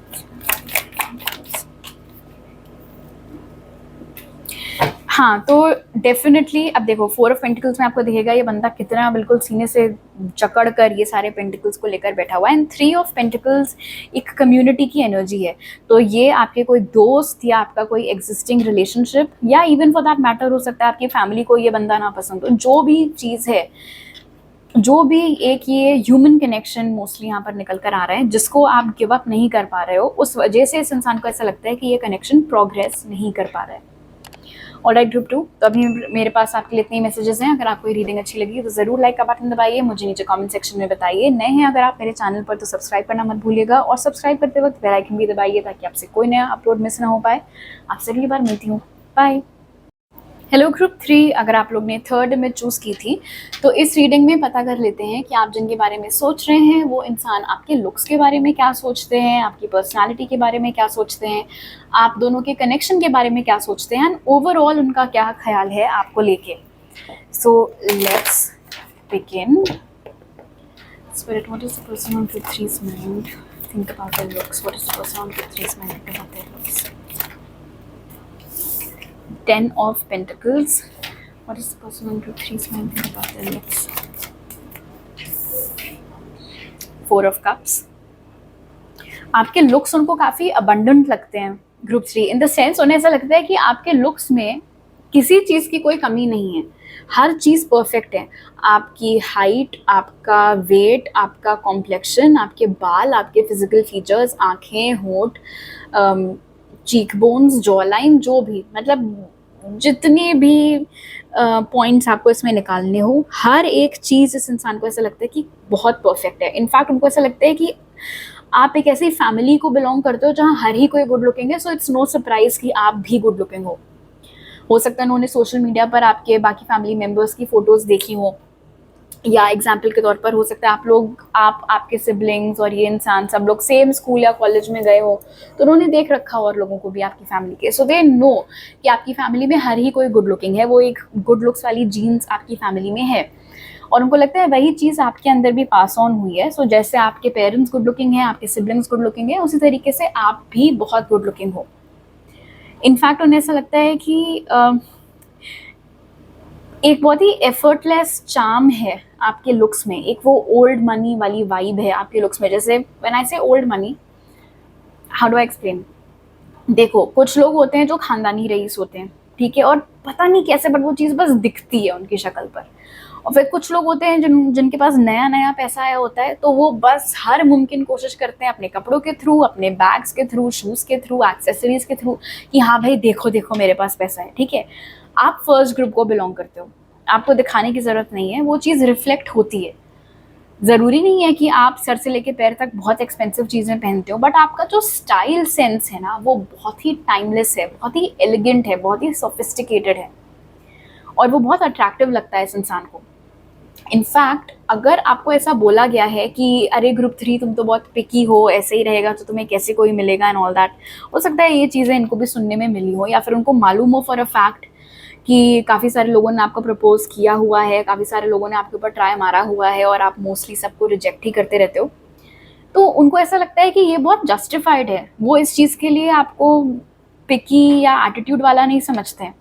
हाँ, तो डेफिनेटली अब देखो 4 ऑफ पेंटिकल्स में आपको दिखेगा ये बंदा कितना बिल्कुल सीने से जकड़ कर ये सारे पेंटिकल्स को लेकर बैठा हुआ है। एंड 3 ऑफ पेंटिकल्स एक कम्युनिटी की एनर्जी है, तो ये आपके कोई दोस्त या आपका कोई एग्जिस्टिंग रिलेशनशिप या इवन फॉर दैट मैटर हो सकता है आपकी फैमिली को ये बंदा ना पसंद हो, जो भी चीज़ है, जो भी एक ये ह्यूमन कनेक्शन मोस्टली यहाँ पर निकल कर आ रहा है जिसको आप गिव अप नहीं कर पा रहे हो, उस वजह से इस इंसान को ऐसा लगता है कि ये कनेक्शन प्रोग्रेस नहीं कर पा रहा है। ऑलराइट ग्रुप 2, तो अभी मेरे पास आपके लिए इतनी मैसेजेस हैं। अगर आपको ये रीडिंग अच्छी लगी तो ज़रूर लाइक का बटन दबाइए, मुझे नीचे कमेंट सेक्शन में बताइए। नए हैं अगर आप मेरे चैनल पर तो सब्सक्राइब करना मत भूलिएगा, और सब्सक्राइब करते वक्त बेल आइकन भी दबाइए ताकि आपसे कोई नया अपलोड मिस ना हो पाए। आपसे अगली बार मिलती हूँ, बाय। हेलो ग्रुप 3, अगर आप लोग ने 3rd में चूज़ की थी तो इस रीडिंग में पता कर लेते हैं कि आप जिनके बारे में सोच रहे हैं वो इंसान आपके लुक्स के बारे में क्या सोचते हैं, आपकी पर्सनालिटी के बारे में क्या सोचते हैं, आप दोनों के कनेक्शन के बारे में क्या सोचते हैं, एंड ओवरऑल उनका क्या ख्याल है आपको लेके। So let's begin. Spirit, what is the person on group 3's mind? Think about their looks. What is the person on group 3's mind? Think about their looks. 10 of Pentacles. What is the person on group 3's mind? Think about their looks. 4 of Cups. आपके looks उनको काफ़ी abundant लगते हैं group 3, in the sense उन्हें ऐसा लगता है कि आपके लुक्स में किसी चीज़ की कोई कमी नहीं है, हर चीज़ परफेक्ट है। आपकी हाइट, आपका वेट, आपका कॉम्प्लेक्शन, आपके बाल, आपके फिजिकल फीचर्स, आँखें, होंठ, चीक बोन्स, जॉ लाइन, जो भी, मतलब जितने भी पॉइंट्स आपको इसमें निकालने हो, हर एक चीज़ इस इंसान को ऐसा लगता है कि बहुत परफेक्ट है। इनफैक्ट उनको ऐसा लगता है कि आप एक ऐसी फैमिली को बिलोंग करते हो जहाँ हर ही कोई गुड लुकिंग है, सो इट्स नो सरप्राइज कि आप भी गुड लुकिंग हो सकता है उन्होंने सोशल मीडिया पर आपके बाकी फैमिली मेम्बर्स की फ़ोटोज़ देखी हो, या एग्जाम्पल के तौर पर हो सकता है आपके सिबलिंग्स और ये इंसान सब लोग सेम स्कूल या कॉलेज में गए हो, तो उन्होंने देख रखा हो और लोगों को भी आपकी फैमिली के, सो दे नो कि आपकी फैमिली में हर ही कोई गुड लुकिंग है, वो एक गुड लुक्स वाली जीन्स आपकी फैमिली में है, और उनको लगता है वही चीज़ आपके अंदर भी पास ऑन हुई है। सो जैसे आपके पेरेंट्स गुड लुकिंग हैं, आपके सिबलिंग्स गुड लुकिंग है, उसी तरीके से आप भी बहुत गुड लुकिंग हो। इनफैक्ट उन्हें ऐसा लगता है कि एक बहुत ही एफर्टलेस चार्म है आपके लुक्स में, एक वो ओल्ड मनी वाली वाइब है आपके लुक्स में। जैसे व्हेन आई से old money, how do I explain, देखो कुछ लोग होते हैं जो खानदानी रईस होते हैं, ठीक है, और पता नहीं कैसे बट वो चीज़ बस दिखती है उनकी शक्ल पर, और फिर कुछ लोग होते हैं जिनके पास नया नया पैसा आया होता है, तो वो बस हर मुमकिन कोशिश करते हैं अपने कपड़ों के थ्रू, अपने बैग्स के थ्रू, शूज़ के थ्रू, एक्सेसरीज के थ्रू, कि हाँ भाई देखो देखो मेरे पास पैसा है, ठीक है। आप फर्स्ट ग्रुप को बिलोंग करते हो, आपको दिखाने की ज़रूरत नहीं है, वो चीज़ रिफ्लेक्ट होती है। ज़रूरी नहीं है कि आप सर से लेके पैर तक बहुत एक्सपेंसिव चीज़ें पहनते हो, बट आपका जो स्टाइल सेंस है ना, वो बहुत ही टाइमलेस है, बहुत ही एलिगेंट है, बहुत ही सोफिस्टिकेटेड है, और वो बहुत अट्रैक्टिव लगता है इस इंसान को। इनफैक्ट अगर आपको ऐसा बोला गया है कि अरे ग्रुप 3 तुम तो बहुत पिकी हो, ऐसे ही रहेगा तो तुम्हें कैसे कोई मिलेगा एंड ऑल दैट, हो सकता है ये चीज़ें इनको भी सुनने में मिली हो, या फिर उनको मालूम हो फॉर अ फैक्ट कि काफ़ी सारे लोगों ने आपको प्रपोज किया हुआ है, काफ़ी सारे लोगों ने आपके ऊपर ट्राई मारा हुआ है, और आप मोस्टली सबको रिजेक्ट ही करते रहते हो, तो उनको ऐसा लगता है कि ये बहुत जस्टिफाइड है। वो इस चीज़ के लिए आपको पिकी या एटीट्यूड वाला नहीं समझते हैं।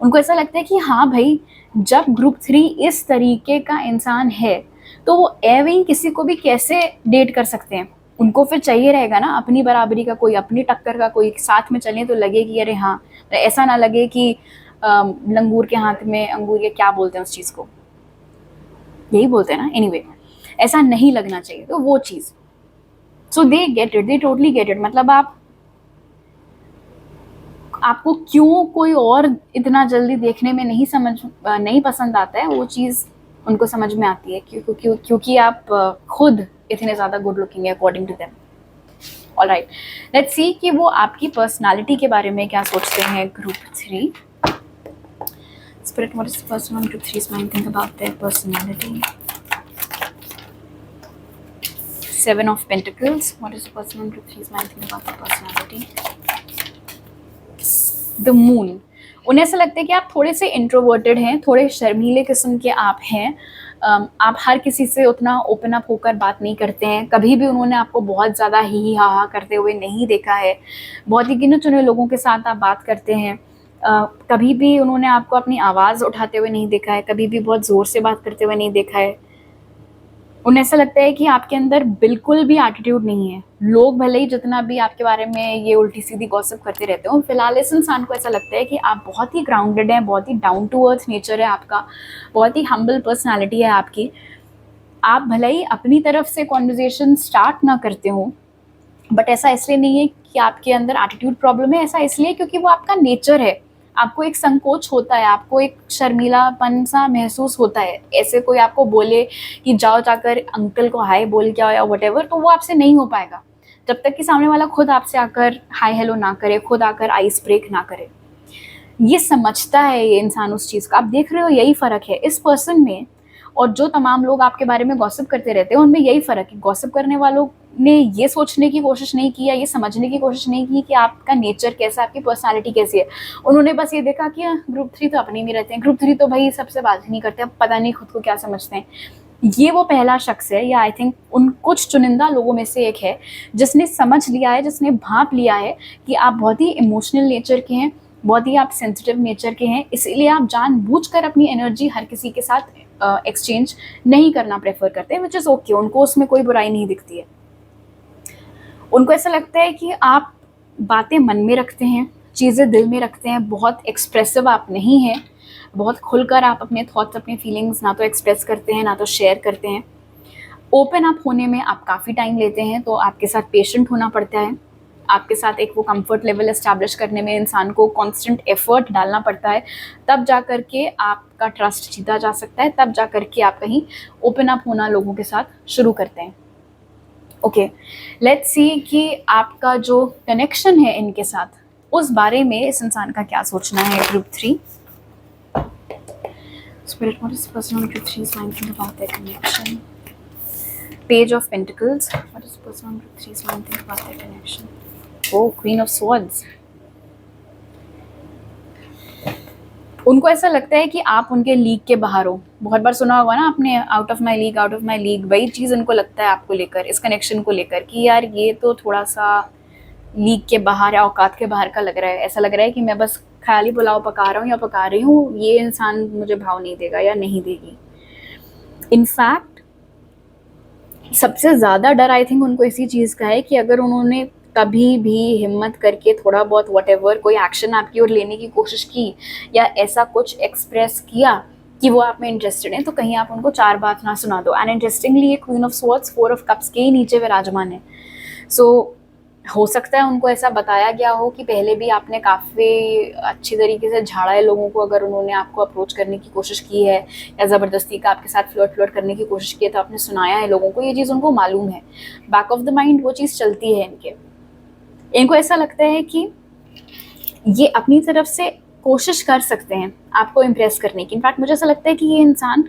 उनको ऐसा लगता है कि हाँ भाई, जब ग्रुप 3 इस तरीके का इंसान है तो वो एवं ही किसी को भी कैसे डेट कर सकते हैं। उनको फिर चाहिए रहेगा ना अपनी बराबरी का कोई, अपनी टक्कर का कोई, साथ में चलें तो लगे कि अरे हाँ, ऐसा ना लगे कि लंगूर के हाथ में अंगूर, ये क्या बोलते हैं उस चीज़ को, यही बोलते हैं ना, एनीवे ऐसा नहीं लगना चाहिए, तो वो चीज़, so they get it, they totally get it. मतलब आपको क्यों कोई और इतना जल्दी देखने में नहीं पसंद आता है, वो चीज़ उनको समझ में आती है, क्योंकि आप खुद इतने ज़्यादा गुड लुकिंग है according to them. Alright, let's see कि वो आपकी पर्सनालिटी के बारे में क्या सोचते हैं group 3। Spirit, what is the person on group 3's mind? Think about their personality. 7 of Pentacles. What is the person on group 3's mind? Think about their personality. The Moon. उन्हें ऐसा लगता है कि आप थोड़े से इंट्रोवर्टेड हैं, थोड़े शर्मीले किस्म के आप हैं। आप हर किसी से उतना ओपन अप होकर बात नहीं करते हैं। कभी भी उन्होंने आपको बहुत ज़्यादा ही हा हा करते हुए नहीं देखा है। बहुत ही गिने चुने लोगों के साथ आप बात करते हैं। कभी भी उन्होंने आपको अपनी आवाज़ उठाते हुए नहीं देखा है, कभी भी बहुत ज़ोर से बात करते हुए नहीं देखा है। उन्हें ऐसा लगता है कि आपके अंदर बिल्कुल भी एटीट्यूड नहीं है। लोग भले ही जितना भी आपके बारे में ये उल्टी-सीधी गॉसिप करते रहते हो, फिलहाल इस इंसान को ऐसा लगता है कि आप बहुत ही ग्राउंडेड हैं, बहुत ही डाउन टू अर्थ नेचर है आपका, बहुत ही हम्बल पर्सनैलिटी है आपकी। आप भले ही अपनी तरफ से कन्वर्सेशन स्टार्ट ना करते हो, बट ऐसा इसलिए नहीं है कि आपके अंदर एटीट्यूड प्रॉब्लम है, ऐसा इसलिए क्योंकि वो आपका नेचर है। आपको एक संकोच होता है, आपको एक शर्मीलापन सा महसूस होता है। ऐसे कोई आपको बोले कि जाओ जाकर अंकल को हाय बोल के आओ या व्हाटएवर, तो वो आपसे नहीं हो पाएगा जब तक कि सामने वाला खुद आपसे आकर हाय हेलो ना करे, खुद आकर आइस ब्रेक ना करे। ये समझता है ये इंसान उस चीज़ का। आप देख रहे हो यही फ़र्क है इस पर्सन में और जो तमाम लोग आपके बारे में गॉसिप करते रहते हैं, उनमें यही फ़र्क है। गॉसिप करने वालों ने ये सोचने की कोशिश नहीं की या ये समझने की कोशिश नहीं की कि आपका नेचर कैसा है, आपकी पर्सनैलिटी कैसी है। उन्होंने बस ये देखा कि ग्रुप 3 तो अपने में रहते हैं, ग्रुप 3 तो भाई सबसे बात ही नहीं करते, अब पता नहीं खुद को क्या समझते हैं। ये वो पहला शख्स है या आई थिंक उन कुछ चुनिंदा लोगों में से एक है जिसने समझ लिया है, जिसने भांप लिया है कि आप बहुत ही इमोशनल नेचर के हैं, बहुत ही आप सेंसिटिव नेचर के हैं। इसीलिए आप जानबूझकर अपनी एनर्जी हर किसी के साथ एक्सचेंज नहीं करना प्रेफर करते हैं, विच इज़ ओके। उनको उसमें कोई बुराई नहीं दिखती है। उनको ऐसा लगता है कि आप बातें मन में रखते हैं, चीज़ें दिल में रखते हैं, बहुत एक्सप्रेसिव आप नहीं हैं, बहुत खुलकर आप अपने थॉट्स, अपने फीलिंग्स ना तो एक्सप्रेस करते हैं, ना तो शेयर करते हैं। ओपन अप होने में आप काफ़ी टाइम लेते हैं, तो आपके साथ पेशेंट होना पड़ता है। आपके साथ एक वो कंफर्ट लेवल एस्टैब्लिश करने में इंसान को कांस्टेंट एफर्ट डालना पड़ता है, तब जा कर के आपका ट्रस्ट जीता जा सकता है, तब जा कर के आप कहीं ओपन अप होना लोगों के साथ शुरू करते हैं। ओके, लेट्स सी कि आपका जो कनेक्शन है इनके साथ, उस बारे में इस इंसान का क्या सोचना है। Group 3 Spirit, what is the person on group 3's mind think about their connection? Page of Pentacles, what is the person on group 3's mind think about their connection? Oh, Queen of Swords. उनको ऐसा लगता है कि आप उनके league के बाहर हो। बहुत बार सुना होगा ना आपने, out of my league, out of my league. वही चीज़ उनको लगता है आपको लेकर, इस कनेक्शन को लेकर, कि यार ये तो थोड़ा सा लीग के बाहर या औकात के बाहर का लग रहा है। ऐसा लग रहा है कि मैं बस खाली पुलाव पका रहा हूँ या पका रही हूँ, ये इंसान मुझे भाव नहीं देगा या नहीं देगी। इनफैक्ट सबसे ज़्यादा डर आई थिंक उनको इसी चीज़ का है कि अगर उन्होंने कभी भी हिम्मत करके थोड़ा बहुत व्हाटएवर कोई एक्शन आपकी ओर लेने की कोशिश की या ऐसा कुछ एक्सप्रेस किया कि वो आप में इंटरेस्टेड हैं, तो कहीं आप उनको 4 बात ना सुना दो। एंड इंटरेस्टिंगली ये queen of swords 4 of cups के ही नीचे विराजमान है। सो हो सकता है उनको ऐसा बताया गया हो कि पहले भी आपने काफ़ी अच्छी तरीके से झाड़ा है लोगों को, अगर उन्होंने आपको अप्रोच करने की कोशिश की है या ज़बरदस्ती का आपके साथ फ्लर्ट करने की कोशिश की है, तो आपने सुनाया है लोगों को। ये चीज़ उनको मालूम है, बैक ऑफ द माइंड वो चीज़ चलती है इनको ऐसा लगता है कि ये अपनी तरफ से कोशिश कर सकते हैं आपको इम्प्रेस करने की। इनफैक्ट मुझे ऐसा लगता है कि ये इंसान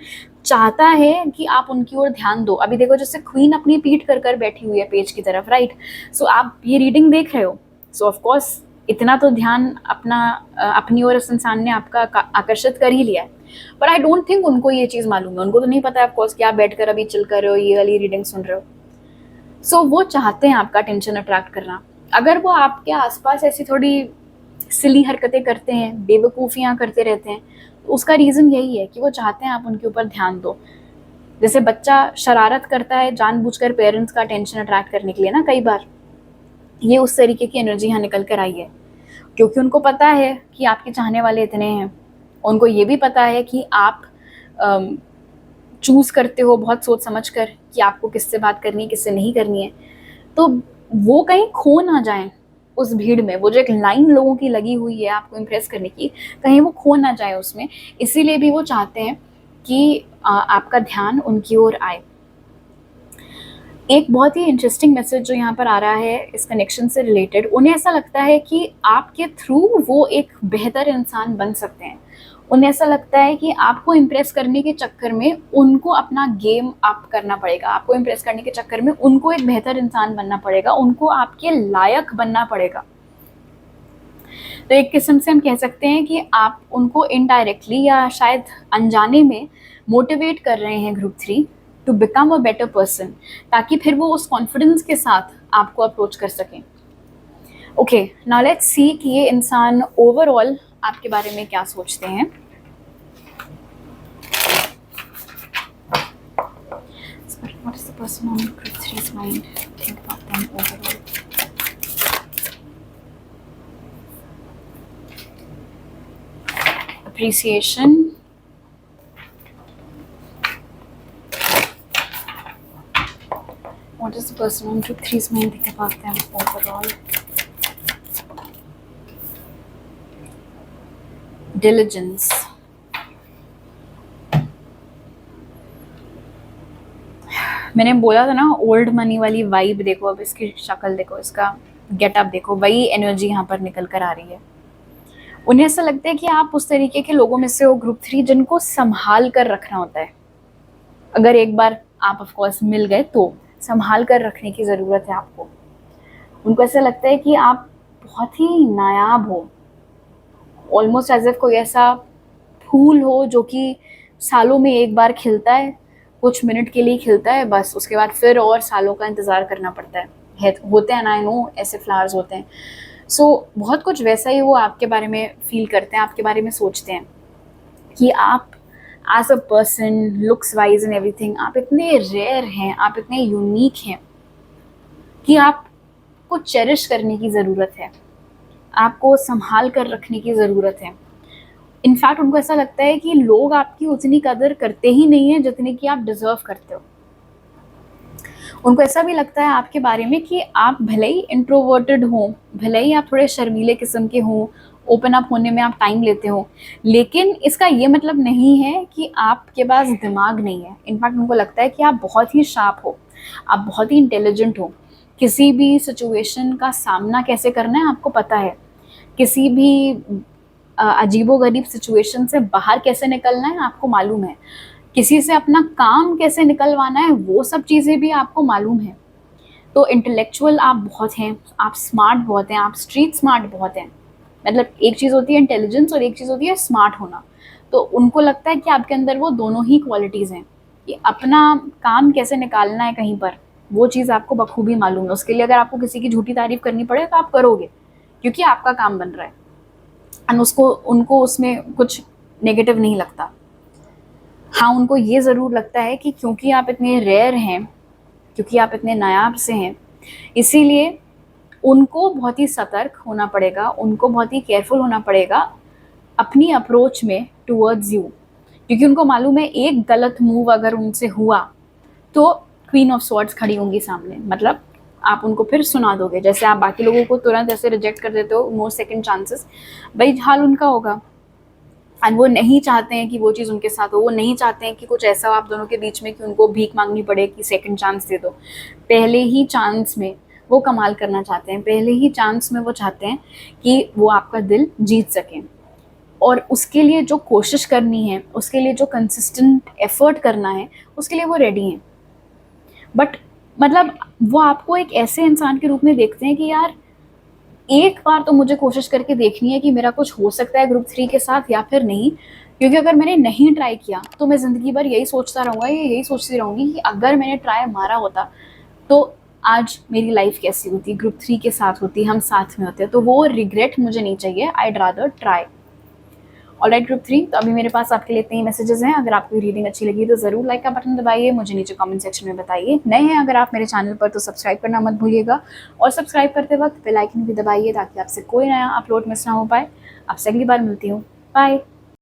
चाहता है कि आप उनकी ओर ध्यान दो। अभी देखो जैसे क्वीन अपनी पीठ कर बैठी हुई है पेज की तरफ, राइट। सो आप ये रीडिंग देख रहे हो, सो ऑफ कोर्स इतना तो ध्यान अपनी ओर इस इंसान ने आपका आकर्षित कर ही लिया है। पर आई डोंट थिंक उनको ये चीज़ मालूम है। उनको तो नहीं पता है ऑफकोर्स कि आप बैठ कर अभी चिल कर रहे हो, ये वाली रीडिंग सुन रहे हो। सो वो चाहते हैं आपका अटेंशन अट्रैक्ट करना। अगर वो आपके आसपास ऐसी थोड़ी सिली हरकतें करते हैं, बेवकूफ़ियाँ करते रहते हैं, तो उसका रीज़न यही है कि वो चाहते हैं आप उनके ऊपर ध्यान दो। जैसे बच्चा शरारत करता है जानबूझकर पेरेंट्स का अटेंशन अट्रैक्ट करने के लिए ना, कई बार ये उस तरीके की एनर्जी यहाँ निकल कर आई है, क्योंकि उनको पता है कि आपके चाहने वाले इतने हैं। उनको ये भी पता है कि आप चूज़ करते हो बहुत सोच समझ कर कि आपको किससे बात करनी है, किससे नहीं करनी है। तो वो कहीं खो ना जाएं उस भीड़ में। वो जो एक लाइन लोगों की लगी हुई है आपको इम्प्रेस करने की, कहीं वो खो ना जाए उसमें। इसीलिए भी वो चाहते हैं कि आपका ध्यान उनकी ओर आए। एक बहुत ही इंटरेस्टिंग मैसेज जो यहाँ पर आ रहा है इस कनेक्शन से रिलेटेड, उन्हें ऐसा लगता है कि आपके थ्रू वो एक बेहतर इंसान बन सकते हैं। उन्हें ऐसा लगता है कि आपको इम्प्रेस करने के चक्कर में उनको अपना गेम अप करना पड़ेगा। आपको इम्प्रेस करने के चक्कर में उनको एक बेहतर इंसान बनना पड़ेगा, उनको आपके लायक बनना पड़ेगा। तो एक किस्म से हम कह सकते हैं कि आप उनको इनडायरेक्टली या शायद अनजाने में मोटिवेट कर रहे हैं group 3 to become a better person, ताकि फिर वो उस कॉन्फिडेंस के साथ आपको अप्रोच कर सकें। ओके, नाउ लेट्स सी कि ये इंसान ओवरऑल आपके बारे में क्या सोचते हैं। What is the person on group 3's mind? Think about them overall. Appreciation. What does the person on group 3's mind think about them overall? Diligence. मैंने बोला था ना ओल्ड मनी वाली वाइब देखो, अब इसकी शक्ल देखो, इसका गेटअप देखो, वही एनर्जी यहाँ पर निकल कर आ रही है। उन्हें ऐसा लगता है कि आप उस तरीके के लोगों में से हो ग्रुप 3 जिनको संभाल कर रखना होता है। अगर एक बार आप ऑफ कोर्स मिल गए तो संभाल कर रखने की ज़रूरत है आपको। उनको ऐसा लगता है कि आप बहुत ही नायाब हो, ऑलमोस्ट एज इफ कोई ऐसा फूल हो जो कि सालों में एक बार खिलता है, कुछ मिनट के लिए खिलता है, बस उसके बाद फिर और सालों का इंतज़ार करना पड़ता है। होते हैं ना, आई नो ऐसे फ्लावर्स होते हैं। सो बहुत कुछ वैसा ही वो आपके बारे में फील करते हैं, आपके बारे में सोचते हैं कि आप as a person, looks wise and everything, आप इतने रेयर हैं, आप इतने यूनिक हैं कि आपको चेरिश करने की ज़रूरत है, आपको संभाल कर रखने की ज़रूरत है। इनफैक्ट उनको ऐसा लगता है कि लोग आपकी उतनी कदर करते ही नहीं हैं जितनी कि आप डिज़र्व करते हो। उनको ऐसा भी लगता है आपके बारे में कि आप भले ही इंट्रोवर्टेड हों, भले ही आप थोड़े शर्मीले किस्म के हों, ओपन अप होने में आप टाइम लेते हो, लेकिन इसका ये मतलब नहीं है कि आपके पास दिमाग नहीं है। इनफैक्ट उनको लगता है कि आप बहुत ही शार्प हो, आप बहुत ही इंटेलिजेंट हो, किसी भी सिचुएशन का सामना कैसे करना है आपको पता है, किसी भी अजीबोगरीब सिचुएशन से बाहर कैसे निकलना है आपको मालूम है, किसी से अपना काम कैसे निकलवाना है वो सब चीज़ें भी आपको मालूम है। तो इंटेलेक्चुअल आप बहुत हैं, आप स्मार्ट बहुत हैं, आप स्ट्रीट स्मार्ट बहुत हैं। मतलब एक चीज़ होती है इंटेलिजेंस और एक चीज़ होती है स्मार्ट होना। तो उनको लगता है कि आपके अंदर वो दोनों ही क्वालिटीज़ हैं कि अपना काम कैसे निकालना है कहीं पर, वो चीज़ आपको बखूबी मालूम है। उसके लिए अगर आपको किसी की झूठी तारीफ़ करनी पड़े तो आप करोगे, क्योंकि आपका काम बन रहा है एंड उनको उसमें कुछ नेगेटिव नहीं लगता। हाँ, उनको ये ज़रूर लगता है कि क्योंकि आप इतने रेयर हैं, क्योंकि आप इतने नायाब से हैं, इसीलिए उनको बहुत ही सतर्क होना पड़ेगा, उनको बहुत ही केयरफुल होना पड़ेगा अपनी अप्रोच में टुवर्ड्स यू, क्योंकि उनको मालूम है एक गलत मूव अगर उनसे हुआ तो क्वीन ऑफ स्वॉर्ड्स खड़ी होंगी सामने। मतलब आप उनको फिर सुना दोगे, जैसे आप बाकी लोगों को तुरंत ऐसे रिजेक्ट कर देते हो, नो सेकंड चांसेस, वही हाल उनका होगा। एंड वो नहीं चाहते हैं कि वो चीज़ उनके साथ हो, वो नहीं चाहते हैं कि कुछ ऐसा हो आप दोनों के बीच में कि उनको भीख मांगनी पड़े कि सेकंड चांस दे दो। पहले ही चांस में वो कमाल करना चाहते हैं, पहले ही चांस में वो चाहते हैं कि वो आपका दिल जीत सकें, और उसके लिए जो कोशिश करनी है, उसके लिए जो कंसिस्टेंट एफर्ट करना है, उसके लिए वो रेडी हैं। बट मतलब वो आपको एक ऐसे इंसान के रूप में देखते हैं कि यार एक बार तो मुझे कोशिश करके देखनी है कि मेरा कुछ हो सकता है ग्रुप 3 के साथ या फिर नहीं, क्योंकि अगर मैंने नहीं ट्राई किया तो मैं ज़िंदगी भर यही सोचता रहूँगा, यही सोचती रहूँगी कि अगर मैंने ट्राई मारा होता तो आज मेरी लाइफ कैसी होती, ग्रुप 3 के साथ होती, हम साथ में होते। तो वो रिग्रेट मुझे नहीं चाहिए, I'd rather try. Alright group 3, तो अभी मेरे पास आपके लिए इतने ही मैसेजेस हैं। अगर आपको रीडिंग अच्छी लगी तो ज़रूर लाइक का बटन दबाइए, मुझे नीचे कमेंट सेक्शन में बताइए। नए हैं अगर आप मेरे चैनल पर तो सब्सक्राइब करना मत भूलिएगा, और सब्सक्राइब करते वक्त बेल आइकन भी दबाइए ताकि आपसे कोई नया अपलोड मिस ना हो पाए। आपसे अगली बार मिलती हूँ, बाय।